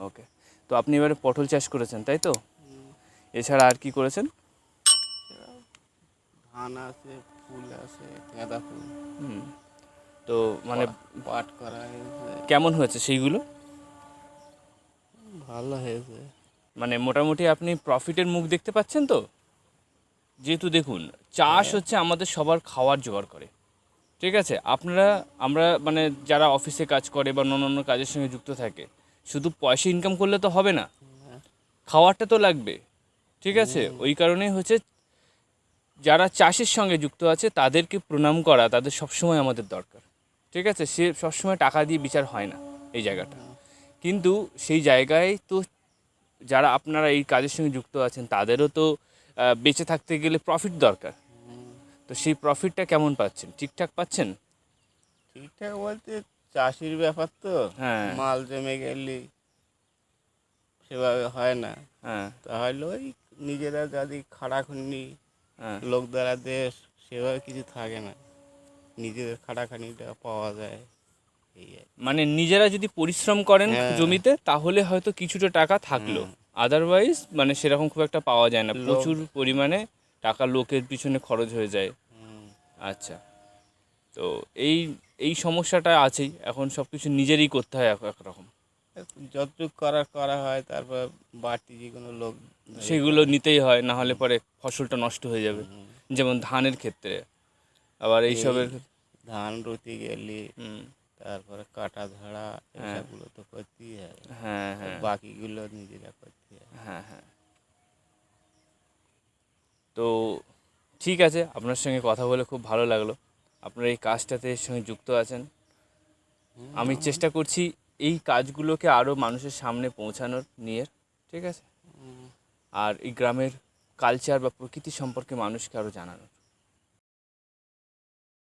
ওকে, তো আপনি এবারে পটল চাষ করেছেন তাই তো? এছাড়া আর কি করেছেন? ধান আছে, ফুল আছে, গাঁদা ফুল, তো মানে পাট করা হয়েছে। কেমন হয়েছে সেইগুলো? ভালো হয়েছে। মানে মোটামুটি আপনি প্রফিটের মুখ দেখতে পাচ্ছেন তো? যেহেতু দেখুন, চাষ হচ্ছে আমাদের সবার খাওয়ার জোগাড় করে, ঠিক আছে? আমরা মানে যারা অফিসে কাজ করে বা অন্যান্য কাজের সঙ্গে যুক্ত থাকে, শুধু পয়সা ইনকাম করলে তো হবে না, খাওয়ারটা তো লাগবে, ঠিক আছে? ওই কারণেই হচ্ছে যারা চাষের সঙ্গে যুক্ত আছে তাদেরকে প্রণাম করা তাদের সবসময় আমাদের দরকার, ঠিক আছে? সে সবসময় টাকা দিয়ে বিচার হয় না এই জায়গাটা, কিন্তু সেই জায়গায় তো যারা আপনারা এই কাজের সঙ্গে যুক্ত আছেন তাদেরও তো বেঁচে থাকতে গেলে প্রফিট দরকার। তো সেই প্রফিটটা কেমন পাচ্ছেন? ঠিকঠাক পাচ্ছেন? ঠিকঠাক বলতে চাষির ব্যাপার তো, হ্যাঁ, মাল জমে গেলে সেভাবে হয় না। হ্যাঁ, তাহলে ওই নিজেরা যদি খাটাখাটনি হ্যাঁ। লোক দ্বারা দেশ, সেভাবে কিছু থাকে না, নিজেদের খাটাখাটনিটা পাওয়া যায় এই আর কি। মানে নিজেরা যদি পরিশ্রম করেন হ্যাঁ। জমিতে তাহলে হয়তো কিছুটা টাকা থাকলো, আদারওয়াইজ মানে সেরকম খুব একটা পাওয়া যায় না, লোক। প্রচুর পরিমাণে টাকা লোকের পিছনে খরচ হয়ে যায়। আচ্ছা, তো এই এই সমস্যাটা আছেই, এখন সব কিছু নিজেরই করতে হয় একরকম। যতটুকু করা করা হয়, তারপর বাড়তি যে কোনো লোক ধরে সেগুলো করা। নিতেই হয়, না হলে পরে ফসলটা নষ্ট হয়ে যাবে। যেমন ধানের ক্ষেত্রে, আবার এই এইসবের ধান রুতি গেলে, হুম, তারপরে কাটা ঝাড়া, হ্যাঁ, এসবগুলো তো করতেই হয়। হ্যাঁ, আর হ্যাঁ, বাকিগুলো নিজেরা করতে হয়। হ্যাঁ, হ্যাঁ। তো ঠিক আছে, আপনার সঙ্গে কথা বলে খুব ভালো লাগলো। আপনার এই কাজটাতে সঙ্গে যুক্ত আছেন, আমি চেষ্টা করছি এই কাজগুলোকে আরও মানুষের সামনে পৌঁছানোর নিয়ে, ঠিক আছে? আর এই গ্রামের কালচার বা প্রকৃতি সম্পর্কে মানুষকে আরও জানানোর।